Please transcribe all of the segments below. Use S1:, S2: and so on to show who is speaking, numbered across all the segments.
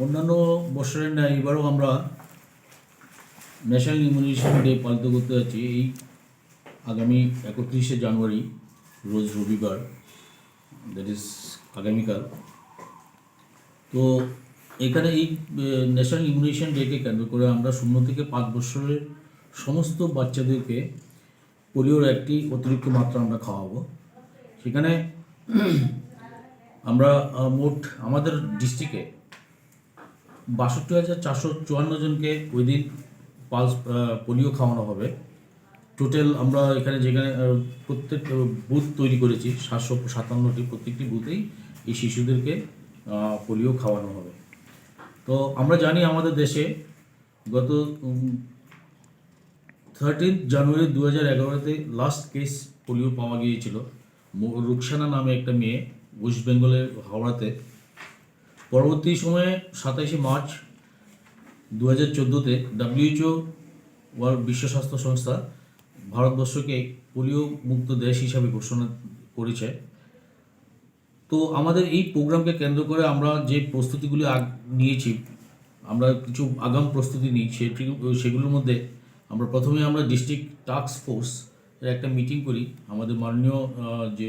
S1: অন্যান্য বছরের ন্যায় এবারও আমরা ন্যাশনাল ইমিউনাইজেশন ডে পালিত করতে যাচ্ছি এই আগামী 31শে জানুয়ারি, রোজ রবিবার, দ্যাট ইজ আগামীকাল। তো এখানে এই ন্যাশনাল ইমিউনাইজেশন ডেকে কেন্দ্র করে আমরা 0 থেকে 5 বছরের সমস্ত বাচ্চাদেরকে পোলিওর একটি অতিরিক্ত মাত্রা আমরা খাওয়াবো। সেখানে আমরা মোট আমাদের ডিস্ট্রিক্টে 62,454 জনকে ওই দিন পালস পোলিও খাওয়ানো হবে। টোটাল আমরা এখানে যেখানে প্রত্যেক বুথ তৈরি করেছি 757টি, প্রত্যেকটি বুথেই এই শিশুদেরকে পোলিও খাওয়ানো হবে। তো আমরা জানি আমাদের দেশে গত 13 জানুয়ারি 2011-তে লাস্ট কেস পোলিও পাওয়া গিয়েছিল। রুকসানা নামে একটা মেয়ে, ওয়েস্ট বেঙ্গলের হাওড়াতে। পরবর্তী সময়ে 27শে মার্চ 2014-তে WHO বিশ্ব স্বাস্থ্য সংস্থা ভারতবর্ষকে পোলিও মুক্ত দেশ হিসাবে ঘোষণা করেছে। তো আমাদের এই প্রোগ্রামকে কেন্দ্র করে আমরা যে প্রস্তুতিগুলি নিয়েছি, আমরা কিছু আগাম প্রস্তুতি নিই। সেগুলোর মধ্যে আমরা প্রথমে ডিস্ট্রিক্ট টাস্ক ফোর্স এর একটা মিটিং করি। আমাদের মাননীয় যে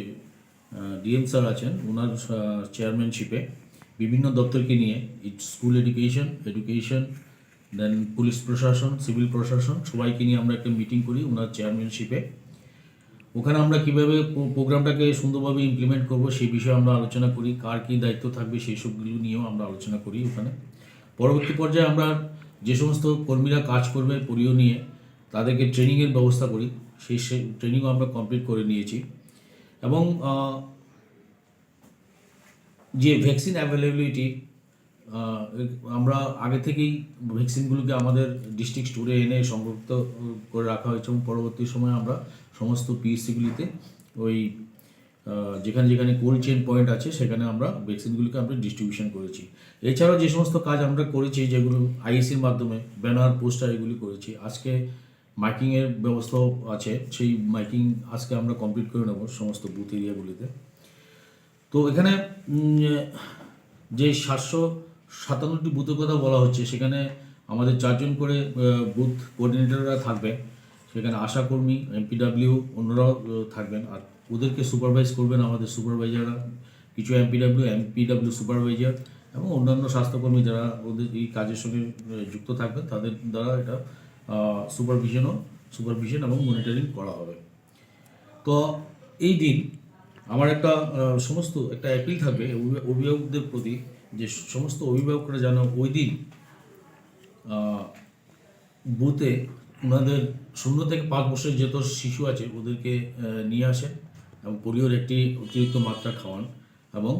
S1: ডিএম স্যার আছেন, ওনার চেয়ারম্যানশিপে বিভিন্ন দপ্তরকে নিয়ে, স্কুল এডুকেশন, দেন পুলিশ প্রশাসন, সিভিল প্রশাসন, সবাইকে নিয়ে আমরা একটা মিটিং করি ওনার চেয়ারম্যানশিপে। ওখানে আমরা কীভাবে প্রোগ্রামটাকে সুন্দরভাবে ইমপ্লিমেন্ট করব সেই বিষয়ে আমরা আলোচনা করি। কার কী দায়িত্ব থাকবে সেই সবগুলো নিয়েও আমরা আলোচনা করি ওখানে। পরবর্তী পর্যায়ে আমরা যে সমস্ত কর্মীরা কাজ করবে পোলিও নিয়ে, তাদেরকে ট্রেনিংয়ের ব্যবস্থা করি। সেই ট্রেনিংও আমরা কমপ্লিট করে নিয়েছি। এবং যে ভ্যাকসিন অ্যাভেলেবিলিটি, আমরা আগে থেকেই ভ্যাকসিনগুলোকে আমাদের ডিস্ট্রিক্ট স্টোরে এনে সংরক্ষিত করে রাখা হয়েছে এবং পরবর্তী সময়ে আমরা সমস্ত পিএসসিগুলিতে ওই যেখানে যেখানে কোল্ড চেইন পয়েন্ট আছে সেখানে আমরা ভ্যাকসিনগুলিকে আমরা ডিস্ট্রিবিউশন করেছি। এছাড়াও যে সমস্ত কাজ আমরা করেছি, যেগুলো আইএসির মাধ্যমে ব্যানার, পোস্টার এগুলি করেছি। আজকে মাইকিংয়ের ব্যবস্থাও আছে, সেই মাইকিং আজকে আমরা কমপ্লিট করে নেব সমস্ত বুথ এরিয়াগুলিতে। তো এখানে যে 757টি বুথের কথা বলা হচ্ছে, সেখানে আমাদের 4 জন করে বুথ কোঅর্ডিনেটররা থাকবে। সেখানে আশাকর্মী, এমপিডাব্লিউ, অন্যরাও থাকবেন। আর ওদেরকে সুপারভাইজ করবেন আমাদের সুপারভাইজাররা, কিছু এমপিডাব্লিউ সুপারভাইজার এবং অন্যান্য স্বাস্থ্যকর্মী যারা ওদের এই কাজের সঙ্গে যুক্ত থাকবেন, তাদের দ্বারা এটা সুপারভিশন এবং মনিটরিং করা হবে। তো এই দিন আমার একটা অ্যাপিল থাকবে অভিভাবকদের প্রতি, যে সমস্ত অভিভাবকরা যেন ওই দিন বুথে ওনাদের 0 থেকে 5 বছরের যত শিশু আছে ওদেরকে নিয়ে আসেন এবং পোলিওর একটি অতিরিক্ত মাত্রা খাওয়ান, এবং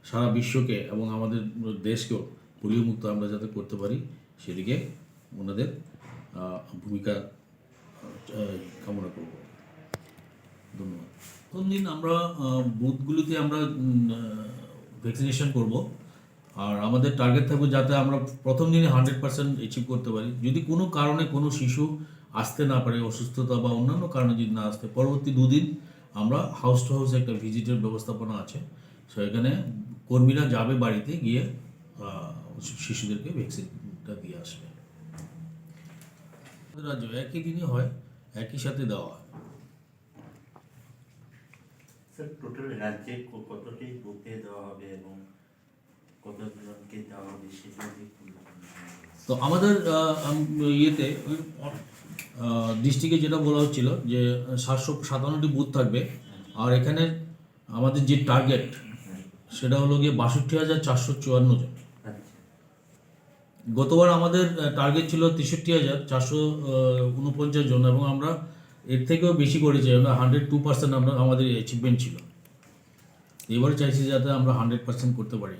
S1: সারা বিশ্বকে এবং আমাদের দেশকেও পোলিও মুক্ত আমরা যাতে করতে পারি সেদিকে ওনাদের ভূমিকা কামনা করব। ধন্যবাদ। প্রথম দিন আমরা বুথগুলিতে আমরা ভ্যাকসিনেশন করব, আর আমাদের টার্গেট থাকবে যাতে আমরা প্রথম দিনে 100% অ্যাচিভ করতে পারি। যদি কোনো কারণে কোনো শিশু আসতে না পারে, অসুস্থতা বা অন্যান্য কারণে যদি না আসতে, পরবর্তী 2 দিন আমরা হাউস টু হাউস একটা ভিজিটের ব্যবস্থাপনা আছে। সেখানে কর্মীরা যাবে বাড়িতে গিয়ে শিশুদেরকে ভ্যাকসিনটা দিয়ে আসবে। আমাদের রাজ্য একই দিনই হয়, একই সাথে দেওয়া হয়।
S2: স্যার, টোটাল রাজ্যে কতটি বুথে দেওয়া হবে এবং কতজনকে দেওয়া হবে সেটা
S1: তো আমাদের ইয়েতে ডিস্ট্রিক্টে যেটা বলা হচ্ছিল যে 757টি বুথ থাকবে, আর এখানে আমাদের যে টার্গেট সেটা হলো গিয়ে 62,454 জন। গতবার আমাদের টার্গেট ছিল 63,449 জন, এবং আমরা এর থেকেও বেশি করেছি। আমরা 102% আমাদের অ্যাচিভমেন্ট ছিল। এবারে চাইছি যাতে আমরা 100% করতে পারি।